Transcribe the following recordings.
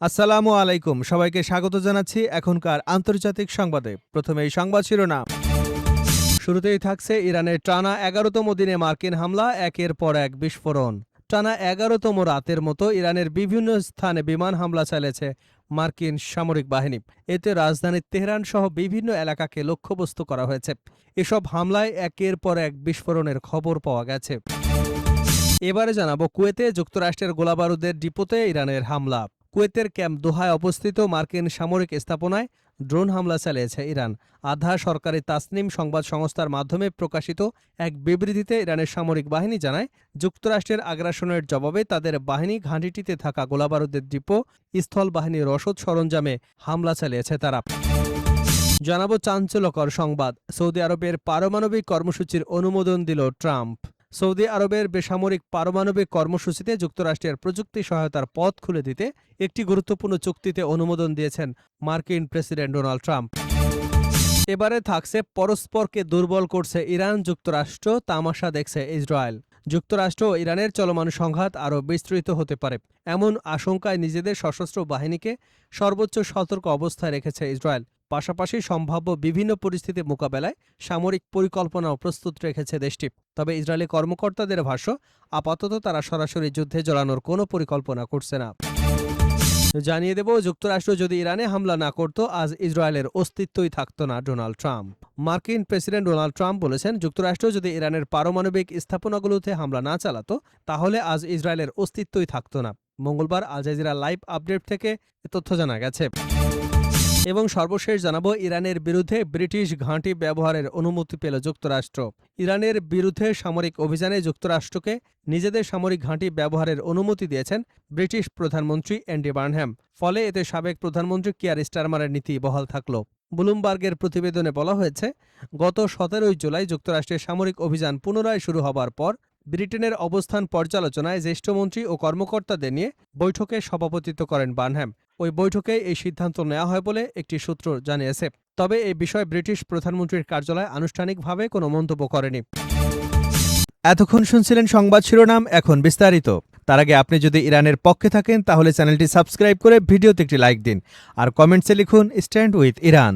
আসসালামু আলাইকুম, সবাইকে স্বাগত জানাচ্ছি এখনকার আন্তর্জাতিক সংবাদে। প্রথমে এই সংবাদ শিরোনাম। শুরুতেই থাকছে ইরানের টানা ১১তম দিনে মার্কিন হামলা, একের পর এক বিস্ফোরণ। টানা ১১তম রাতের মতো ইরানের বিভিন্ন স্থানে বিমান হামলা চালিয়েছে মার্কিন সামরিক বাহিনী। এতে রাজধানী তেহরান সহ বিভিন্ন এলাকাকে লক্ষ্যবস্তু করা হয়েছে। এসব হামলায় একের পর এক বিস্ফোরণের খবর পাওয়া গেছে। এবারে জানাবো কুয়েতে যুক্তরাষ্ট্রের গোলাবারুদের ডিপোতে ইরানের হামলা। কুয়েতের ক্যাম্প দোহায় অবস্থিত মার্কিন সামরিক স্থাপনায় ড্রোন হামলা চালিয়েছে ইরান। আধা সরকারি তাসনিম সংবাদ সংস্থার মাধ্যমে প্রকাশিত এক বিবৃতিতে ইরানের সামরিক বাহিনী জানায়, যুক্তরাষ্ট্রের আগ্রাসনের জবাবে তাদের বাহিনী ঘাঁটিটিতে থাকা গোলাবারুদের ডিপো, স্থল বাহিনীর রসদ সরঞ্জামে হামলা চালিয়েছে তারা। জানাবো চাঞ্চল্যকর সংবাদ। সৌদি আরবের পারমাণবিক কর্মসূচির অনুমোদন দিল ট্রাম্প। সৌদি আরবের বেসামরিক পারমাণবিক কর্মসূচিতে যুক্তরাষ্ট্রের প্রযুক্তি সহায়তার পথ খুলে দিতে একটি গুরুত্বপূর্ণ চুক্তিতে অনুমোদন দিয়েছেন মার্কিন প্রেসিডেন্ট ডোনাল্ড ট্রাম্প। এবারে থাকছে পরস্পরকে দুর্বল করছে ইরান যুক্তরাষ্ট্র, তামাশা দেখছে ইসরায়েল। যুক্তরাষ্ট্র ও ইরানের চলমান সংঘাত আরও বিস্তৃত হতে পারে, এমন আশঙ্কায় নিজেদের সশস্ত্র বাহিনীকে সর্বোচ্চ সতর্ক অবস্থায় রেখেছে ইসরায়েল। পাশাপাশি সম্ভাব্য বিভিন্ন পরিস্থিতি মোকাবেলায় সামরিক পরিকল্পনাও প্রস্তুত রেখেছে দেশটি। তবে ইসরায়েলি কর্মকর্তাদের ভাষ্য, আপাতত তারা সরাসরি যুদ্ধে জড়ানোর কোনো পরিকল্পনা করছে না। জানিয়ে দেব, যুক্তরাষ্ট্র যদি ইরানে হামলা না করত, আজ ইসরায়েলের অস্তিত্বই থাকত না ডোনাল্ড ট্রাম্প। মার্কিন প্রেসিডেন্ট ডোনাল্ড ট্রাম্প বলেছেন, যুক্তরাষ্ট্র যদি ইরানের পারমাণবিক স্থাপনাগুলোতে হামলা না চালাতো, তাহলে আজ ইসরায়েলের অস্তিত্বই থাকত না। মঙ্গলবার আল জাজিরা লাইভ আপডেট থেকে এ তথ্য জানা গেছে। এবং সর্বশেষ জানাবো, ইরানের বিরুদ্ধে ব্রিটিশ ঘাঁটি ব্যবহারের অনুমতি পেল যুক্তরাষ্ট্র। ইরানের বিরুদ্ধে সামরিক অভিযানে যুক্তরাষ্ট্রকে নিজেদের সামরিক ঘাঁটি ব্যবহারের অনুমতি দিয়েছেন ব্রিটিশ প্রধানমন্ত্রী অ্যান্ডি বার্নহ্যাম। ফলে এতে সাবেক প্রধানমন্ত্রী কিয়ার স্টারমারের নীতি বহাল থাকল। ব্লুমবার্গের প্রতিবেদনে বলা হয়েছে, গত ১৭ জুলাই যুক্তরাষ্ট্রের সামরিক অভিযান পুনরায় শুরু হবার পর ব্রিটেনের অবস্থান পর্যালোচনায় জ্যেষ্ঠ মন্ত্রী ও কর্মকর্তাদের নিয়ে বৈঠকে সভাপতিত্ব করেন বার্নহ্যাম। ওই বৈঠকে এই সিদ্ধান্ত নেওয়া হয় বলে একটি সূত্র জানিয়েছে। তবে এই বিষয়ে ব্রিটিশ প্রধানমন্ত্রীর কার্যালয় আনুষ্ঠানিকভাবে কোনো মন্তব্য করেনি। এতক্ষণ শুনছিলেন সংবাদ শিরোনাম, এখন বিস্তারিত। তার আগে আপনি যদি ইরানের পক্ষে থাকেন তাহলে চ্যানেলটি সাবস্ক্রাইব করে ভিডিওতে একটি লাইক দিন আর কমেন্টসে লিখুন স্ট্যান্ড উইথ ইরান।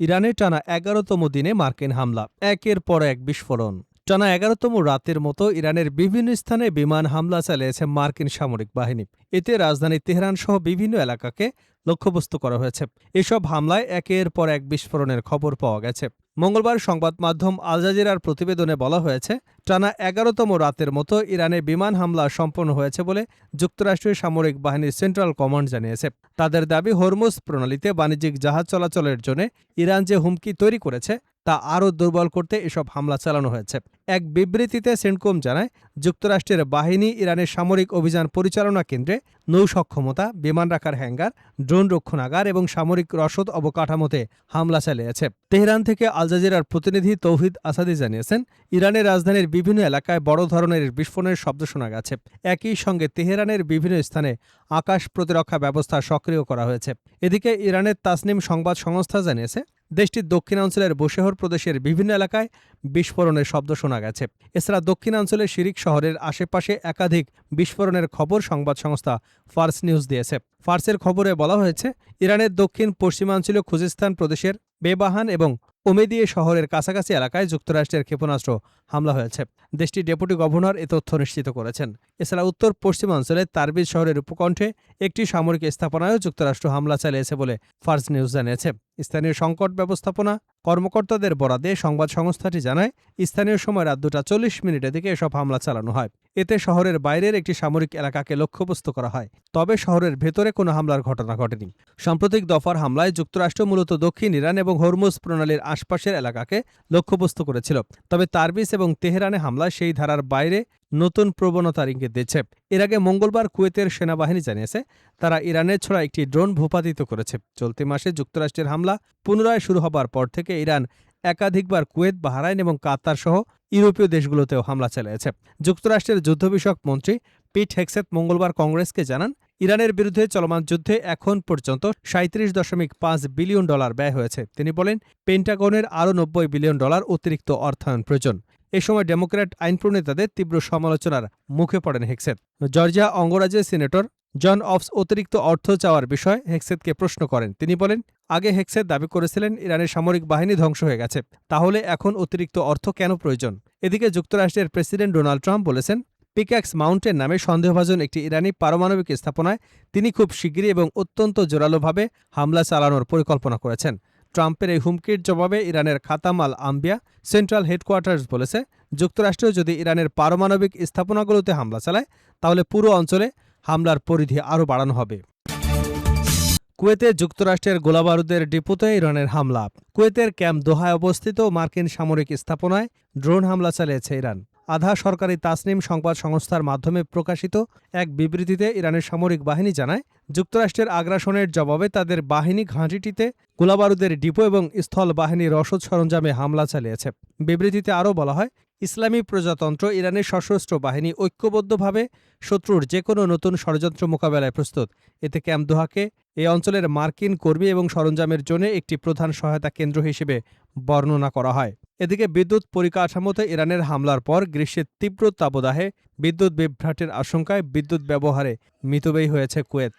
ইরানে টানা ১১তম দিনে মার্কিন হামলা, একের পর এক বিস্ফোরণ। টানা ১১তম রাতের মতো ইরানের বিভিন্ন স্থানে বিমান হামলা চালিয়েছে মার্কিন সামরিক বাহিনী। এতে রাজধানী তেহরান সহ বিভিন্ন এলাকাকে লক্ষ্যবস্তু করা হয়েছে। এসব হামলায় একের পর এক বিস্ফোরণের খবর পাওয়া গেছে। মঙ্গলবার সংবাদ মাধ্যম আল জাজিরার প্রতিবেদনে বলা হয়েছে, টানা ১১তম রাতের মতো ইরানে বিমান হামলা সম্পন্ন হয়েছে বলে যুক্তরাষ্ট্রের সামরিক বাহিনীর সেন্ট্রাল কমান্ড জানিয়েছে। তাদের দাবি, হরমুজ প্রণালীতে বাণিজ্যিক জাহাজ চলাচলের জন্য ইরান যে হুমকি তৈরি করেছে তা আরও দুর্বল করতে এসব হামলা চালানো হয়েছে। এক বিবৃতিতে সেন্টকম জানায়, যুক্তরাষ্ট্রের বাহিনী ইরানের সামরিক অভিযান পরিচালনা কেন্দ্রে, নৌ সক্ষমতা, বিমান রাখার হ্যাঙ্গার, ড্রোন রক্ষণাগার এবং সামরিক রসদ অবকাঠামোতে হামলা চালিয়েছে। তেহরান থেকে আল জাজিরার প্রতিনিধি তৌহিদ আসাদি জানিয়েছেন, ইরানের রাজধানীর বিভিন্ন এলাকায় বড় ধরনের বিস্ফোরণের শব্দ শোনা গেছে। একই সঙ্গে তেহরানের বিভিন্ন স্থানে আকাশ প্রতিরক্ষা ব্যবস্থা সক্রিয় করা হয়েছে। এদিকে ইরানের তাসনিম সংবাদ সংস্থা জানিয়েছে, দেশটির দক্ষিণাঞ্চলের বুশেহর প্রদেশের বিভিন্ন এলাকায় বিস্ফোরণের শব্দ শোনা গেছে। এছাড়া দক্ষিণাঞ্চলের শিরিক শহরের আশেপাশে একাধিক বিস্ফোরণের খবর সংবাদ সংস্থা ফার্স নিউজ দিয়েছে। ফার্সের খবরে বলা হয়েছে, ইরানের দক্ষিণ পশ্চিমাঞ্চলীয় খুজিস্তান প্রদেশের বেবাহান এবং ওমেদিয়ে শহরের কাছাকাছি এলাকায় যুক্তরাষ্ট্রের ক্ষেপণাস্ত্র হামলা হয়েছে। দেশটির ডেপুটি গভর্নর এ তথ্য নিশ্চিত করেছেন। এছাড়া উত্তর পশ্চিমাঞ্চলে তারবিজ শহরের উপকণ্ঠে একটি সামরিক স্থাপনায়ও যুক্তরাষ্ট্র হামলা চালিয়েছে বলে ফার্স নিউজ জানিয়েছে। স্থানীয় সংকট ব্যবস্থাপনা কর্মকর্তাদের বরাদে সংবাদ সংস্থাটি জানায়, স্থানীয় সময় রাত 2:40 দিকে এসব হামলা চালানো হয়। এতে শহরের বাইরের একটি সামরিক এলাকাকে লক্ষ্যবস্তু করা হয়। তবে শহরের ভেতরে কোনো হামলার ঘটনা ঘটেনি। সাম্প্রতিক দফার হামলায় যুক্তরাষ্ট্র মূলত দক্ষিণ ইরান এবং হরমুজ প্রণালীর আশপাশের এলাকাকে লক্ষ্যবস্তু করেছিল। তবে তারবিজ এবং তেহরানে হামলা সেই ধারার বাইরে নতুন প্রবণতার ইঙ্গিত দিচ্ছে। এর আগে মঙ্গলবার কুয়েতের সেনাবাহিনী জানিয়েছে, তারা ইরানের ছোড়া একটি ড্রোন ভূপাতিত করেছে। চলতি মাসে যুক্তরাষ্ট্রের হামলা পুনরায় শুরু হবার পর থেকে ইরান একাধিকবার কুয়েত, বাহরাইন এবং কাতার সহ ইউরোপীয় দেশগুলোতেও হামলা চালিয়েছে। যুক্তরাষ্ট্রের যুদ্ধ বিষয়ক মন্ত্রী পিট হেগসেথ মঙ্গলবার কংগ্রেসকে জানান, ইরানের বিরুদ্ধে চলমান যুদ্ধে এখন পর্যন্ত $37.5 বিলিয়ন ব্যয় হয়েছে। তিনি বলেন, পেন্টাগনের আরও $90 বিলিয়ন অতিরিক্ত অর্থায়ন প্রয়োজন। এ সময় ডেমোক্র্যাট আইন প্রণেতাদের তীব্র সমালোচনার মুখে পড়েন হেগসেথ। জর্জিয়া অঙ্গরাজ্যের সিনেটর জন অফস অতিরিক্ত অর্থ চাওয়ার বিষয়ে হেক্সেতকে প্রশ্ন করেন। তিনি বলেন, আগে হেক্সেত দাবি করেছিলেন ইরানের সামরিক বাহিনী ধ্বংস হয়ে গেছে, তাহলে এখন অতিরিক্ত অর্থ কেন প্রয়োজন? এদিকে যুক্তরাষ্ট্রের প্রেসিডেন্ট ডোনাল্ড ট্রাম্প বলেছেন, পিক্যাক্স মাউন্টেন নামে সন্দেহভাজন একটি ইরানি পারমাণবিক স্থাপনায় তিনি খুব শিগগিরই এবং অত্যন্ত জোরালোভাবে হামলা চালানোর পরিকল্পনা করেছেন। ট্রাম্পের এই হুমকির জবাবে ইরানের খাতাম আল আম্বিয়া সেন্ট্রাল হেডকোয়ার্টার্স বলেছে, যুক্তরাষ্ট্র যদি ইরানের পারমাণবিক স্থাপনাগুলোতে হামলা চালায় তাহলে পুরো অঞ্চলে হামলার পরিধি আরও বাড়ানো হবে। কুয়েতে যুক্তরাষ্ট্রের গোলাবারুদের ডিপোতে ইরানের হামলা। কুয়েতের ক্যাম্প দোহায় অবস্থিত মার্কিন সামরিক স্থাপনায় ড্রোন হামলা চালিয়েছে ইরান। আধা সরকারি তাসনিম সংবাদ সংস্থার মাধ্যমে প্রকাশিত এক বিবৃতিতে ইরানের সামরিক বাহিনী জানায়, যুক্তরাষ্ট্রের আগ্রাসনের জবাবে তাদের বাহিনী ঘাঁটিটিতে গোলাবারুদের ডিপো এবং স্থল বাহিনীর রসদ সরঞ্জামে হামলা চালিয়েছে। বিবৃতিতে আরও বলা হয়, ইসলামী প্রজাতন্ত্র ইরানের সশস্ত্র বাহিনী ঐক্যবদ্ধভাবে শত্রুর যে কোনো নতুন ষড়যন্ত্র মোকাবেলায় প্রস্তুত। এতে ক্যাম্প দোহাকে এই অঞ্চলের মার্কিন কর্মী এবং সরঞ্জামের জন্য একটি প্রধান সহায়তা কেন্দ্র হিসেবে বর্ণনা করা হয়। এদিকে বিদ্যুৎ পরিকাঠামোতে ইরানের হামলার পর গ্রীষ্মের তীব্র তাপদাহে বিদ্যুৎ বিভ্রাটের আশঙ্কায় বিদ্যুৎ ব্যবহারে মিতব্যয়ী হয়েছে কুয়েত।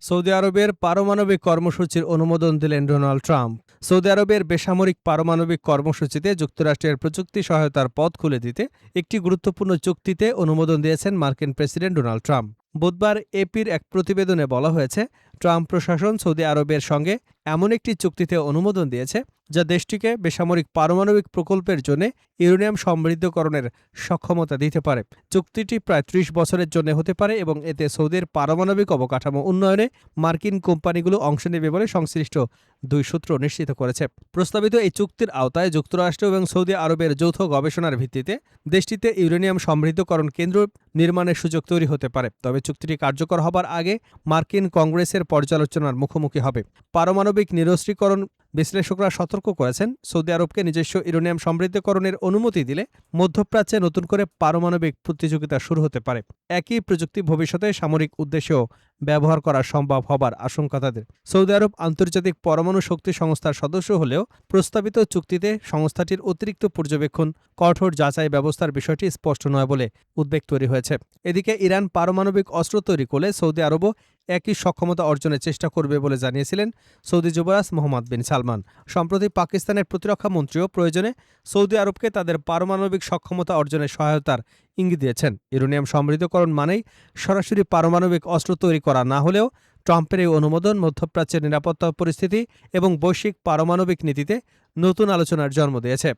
সৌদি আরবের পারমাণবিক কর্মসূচির অনুমোদন দিলেন ডোনাল্ড ট্রাম্প। সৌদি আরবের বেসামরিক পারমাণবিক কর্মসূচিতে যুক্তরাষ্ট্রের প্রযুক্তি সহায়তার পথ খুলে দিতে একটি গুরুত্বপূর্ণ চুক্তিতে অনুমোদন দিয়েছেন মার্কিন প্রেসিডেন্ট ডোনাল্ড ট্রাম্প। বুধবার এপির এক প্রতিবেদনে বলা হয়েছে, ট্রাম্প প্রশাসন সৌদি আরবের সঙ্গে এমন একটি চুক্তিতে অনুমোদন দিয়েছে যা দেশটিকে বেসামরিক পারমাণবিক প্রকল্পের জন্য ইউরেনিয়াম সমৃদ্ধকরণের সক্ষমতা দিতে পারে। চুক্তিটি প্রায় ৩০ বছরের জন্য হতে পারে এবং এতে সৌদির পারমাণবিক অবকাঠামো উন্নয়নে মার্কিন কোম্পানিগুলো অংশ নেবে বলে সংশ্লিষ্ট দুই সূত্র নিশ্চিত করেছে। প্রস্তাবিত এই চুক্তির আওতায় যুক্তরাষ্ট্র এবং সৌদি আরবের যৌথ গবেষণার ভিত্তিতে দেশটিতে ইউরেনিয়াম সমৃদ্ধকরণ কেন্দ্র নির্মাণের সুযোগ তৈরি হতে পারে। তবে চুক্তিটি কার্যকর হবার আগে মার্কিন কংগ্রেসের পর্যালোচনার মুখোমুখি হবে। পারমাণবিক নিরস্ত্রীকরণ বিশ্লেষকরা সতর্ক করেছেন, সৌদি আরবকে নিজস্ব ইউরেনিয়াম সমৃদ্ধকরণের অনুমতি দিলে মধ্যপ্রাচ্যে নতুন করে পারমাণবিক প্রতিযোগিতা শুরু হতে পারে। একই প্রযুক্তি ভবিষ্যতে সামরিক উদ্দেশ্যেও ব্যবহার করা সম্ভব হবার আশঙ্কা তাদের। সৌদি আরব আন্তর্জাতিক পরমাণু শক্তি সংস্থার সদস্য হলেও প্রস্তাবিত চুক্তিতে সংস্থাটির অতিরিক্ত পর্যবেক্ষণ, কঠোর যাচাই ব্যবস্থার বিষয়টি স্পষ্ট নয় বলে উদ্বেগ তৈরি হয়েছে। এদিকে ইরান পারমাণবিক অস্ত্র তৈরি করলে সৌদি আরবও একই সক্ষমতা অর্জনের চেষ্টা করবে বলে জানিয়েছিলেন সৌদি যুবরাজ মোহাম্মদ বিন সালমান। সম্প্রতি পাকিস্তানের প্রতিরক্ষা মন্ত্রীও প্রয়োজনে সৌদি আরবকে তাদের পারমাণবিক সক্ষমতা অর্জনের সহায়তার ইঙ্গিত দিয়েছেন। ইউরেনিয়াম সমৃদ্ধকরণ মানেই সরাসরি পারমাণবিক অস্ত্র তৈরি করা না হলেও ট্রাম্পের এই অনুমোদন মধ্যপ্রাচ্যের নিরাপত্তা পরিস্থিতি এবং বৈশ্বিক পারমাণবিক নীতিতে নতুন আলোচনার জন্ম দিয়েছে।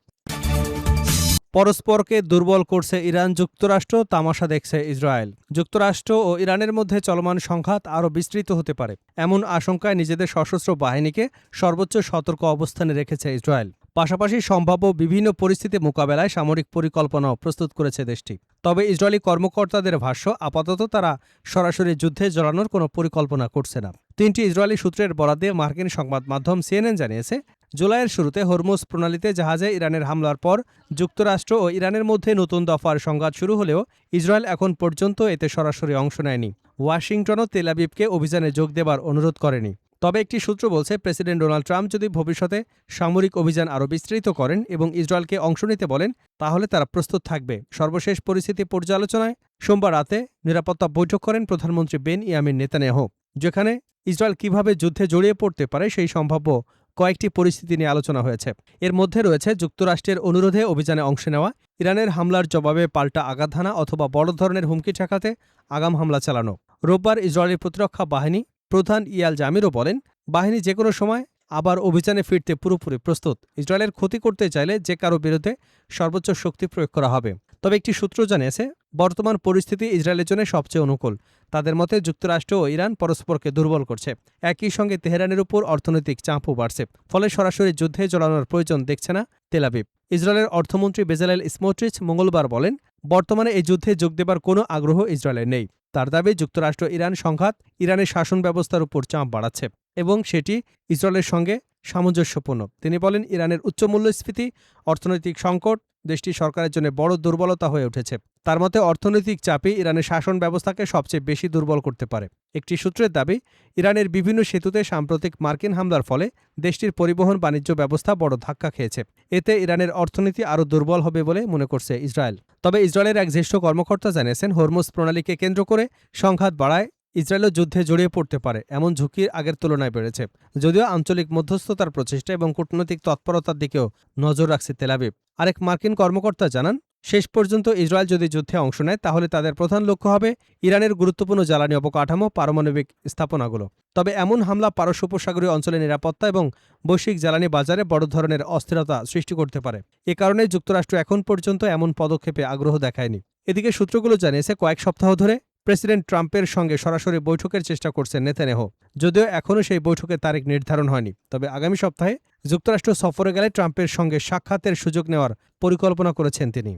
পরস্পরকে দুর্বল করছে ইরান, যুক্তরাষ্ট্র তামাশা দেখছে ইসরায়েল। যুক্তরাষ্ট্র ও ইরানের মধ্যে চলমান সংঘাত আরও বিস্তৃত হতে পারে এমন আশঙ্কায় নিজেদের সশস্ত্র বাহিনীকে সর্বোচ্চ সতর্ক অবস্থানে রেখেছে ইসরায়েল। পাশাপাশি সম্ভাব্য বিভিন্ন পরিস্থিতি মোকাবেলায় সামরিক পরিকল্পনাও প্রস্তুত করেছে দেশটি। তবে ইসরায়েলি কর্মকর্তাদের ভাষ্য, আপাতত তারা সরাসরি যুদ্ধে জড়ানোর কোনো পরিকল্পনা করছে না। 3টি ইসরায়েলি সূত্রের বরাতে মার্কিন সংবাদ মাধ্যম সিএনএন জানিয়েছে, জুলাইয়ের শুরুতে হরমুজ প্রণালীতে জাহাজে ইরানের হামলার পর যুক্তরাষ্ট্র ও ইরানের মধ্যে নতুন দফার সংঘাত শুরু হলেও ইসরায়েল এখন পর্যন্ত এতে সরাসরি অংশ নেয়নি। ওয়াশিংটনও তেল আবিবকে অভিযানে যোগ দেবার অনুরোধ করেনি। তবে একটি সূত্র বলছে, প্রেসিডেন্ট ডোনাল্ড ট্রাম্প যদি ভবিষ্যতে সামরিক অভিযান আরও বিস্তৃত করেন এবং ইসরায়েলকে অংশ নিতে বলেন, তাহলে তারা প্রস্তুত থাকবে। সর্বশেষ পরিস্থিতি পর্যালোচনায় সোমবার রাতে নিরাপত্তা বৈঠক করেন প্রধানমন্ত্রী বেনিয়ামিন নেতানিয়াহু, যেখানে ইসরায়েল কিভাবে যুদ্ধে জড়িয়ে পড়তে পারে সেই সম্ভাব্য কয়েকটি পরিস্থিতি নিয়ে আলোচনা হয়েছে। এর মধ্যে রয়েছে যুক্তরাষ্ট্রের অনুরোধে অভিযানে অংশ নেওয়া, ইরানের হামলার জবাবে পাল্টা আঘাত হানা অথবা বড় ধরনের হুমকি ঠেকাতে আগাম হামলা চালানো। রোববার ইসরায়েলি প্রতিরক্ষা বাহিনী প্রধান ইয়াল জামিরও বলেন, বাহিনী যে কোনো সময় আবার অভিযানে ফিরতে পুরোপুরি প্রস্তুত। ইসরায়েলের ক্ষতি করতে চাইলে যে কারো বিরুদ্ধে সর্বোচ্চ শক্তি প্রয়োগ করা হবে। তবে একটি সূত্র জানিয়েছে, বর্তমান পরিস্থিতি ইসরায়েলের জন্য সবচেয়ে অনুকূল। তাদের মতে যুক্তরাষ্ট্র ও ইরান পরস্পরকে দুর্বল করছে। একই সঙ্গে তেহরানের উপর অর্থনৈতিক চাপও বাড়ছে। ফলে সরাসরি যুদ্ধে জড়ানোর প্রয়োজন দেখছে না তেল আবিব। ইসরায়েলের অর্থমন্ত্রী বেজালেল স্মোট্রিচ মঙ্গলবার বলেন, বর্তমানে এই যুদ্ধে যোগ দেবার কোনো আগ্রহ ইসরায়েলের নেই। তার দাবি, যুক্তরাষ্ট্র ইরান সংঘাত ইরানের শাসন ব্যবস্থার উপর চাপ বাড়াচ্ছে এবং সেটি ইসরায়েলের সঙ্গে সামঞ্জস্যপূর্ণ। তিনি বলেন, ইরানের উচ্চ মূল্যস্ফীতি, অর্থনৈতিক সংকট দেশটি সরকারের জন্য বড় দুর্বলতা হয়ে উঠেছে। তার মতে অর্থনৈতিক চাপই ইরানের শাসন ব্যবস্থাকে সবচেয়ে বেশি দুর্বল করতে পারে। একটি সূত্রের দাবি, ইরানের বিভিন্ন সেতুতে সাম্প্রতিক মার্কিন হামলার ফলে দেশটির পরিবহন বাণিজ্য ব্যবস্থা বড় ধাক্কা খেয়েছে। এতে ইরানের অর্থনীতি আরও দুর্বল হবে বলে মনে করছে ইসরায়েল। তবে ইসরায়েলের এক জ্যেষ্ঠ কর্মকর্তা জানিয়েছেন, হরমুজ প্রণালীকে কেন্দ্র করে সংঘাত বাড়ায় ইসরায়েলও যুদ্ধে জড়িয়ে পড়তে পারে এমন ঝুঁকি আগের তুলনায় বেড়েছে। যদিও আঞ্চলিক মধ্যস্থতার প্রচেষ্টা এবং কূটনৈতিক তৎপরতার দিকেও নজর রাখছে তেল আবিব। আরেক মার্কিন কর্মকর্তা জানান, শেষ পর্যন্ত ইসরায়েল যদি যুদ্ধে অংশ নেয় তাহলে তাদের প্রধান লক্ষ্য হবে ইরানের গুরুত্বপূর্ণ জ্বালানি অবকাঠামো, পারমাণবিক স্থাপনাগুলো। তবে এমন হামলা পারস্য উপসাগরীয় অঞ্চলের নিরাপত্তা এবং বৈশ্বিক জ্বালানি বাজারে বড় ধরনের অস্থিরতা সৃষ্টি করতে পারে। এ কারণে যুক্তরাষ্ট্র এখন পর্যন্ত এমন পদক্ষেপে আগ্রহ দেখায়নি। এদিকে সূত্রগুলো জানিয়েছে, কয়েক সপ্তাহ ধরে প্রেসিডেন্ট ট্রাম্পের সঙ্গে সরাসরি বৈঠকের চেষ্টা করছেন নেতানিয়াহু। যদিও এখনও সেই বৈঠকের তারিখ নির্ধারণ হয়নি। তবে আগামী সপ্তাহে যুক্তরাষ্ট্র সফরে গেলে ট্রাম্পের সঙ্গে সাক্ষাতের সুযোগ নেওয়ার পরিকল্পনা করেছেন তিনি।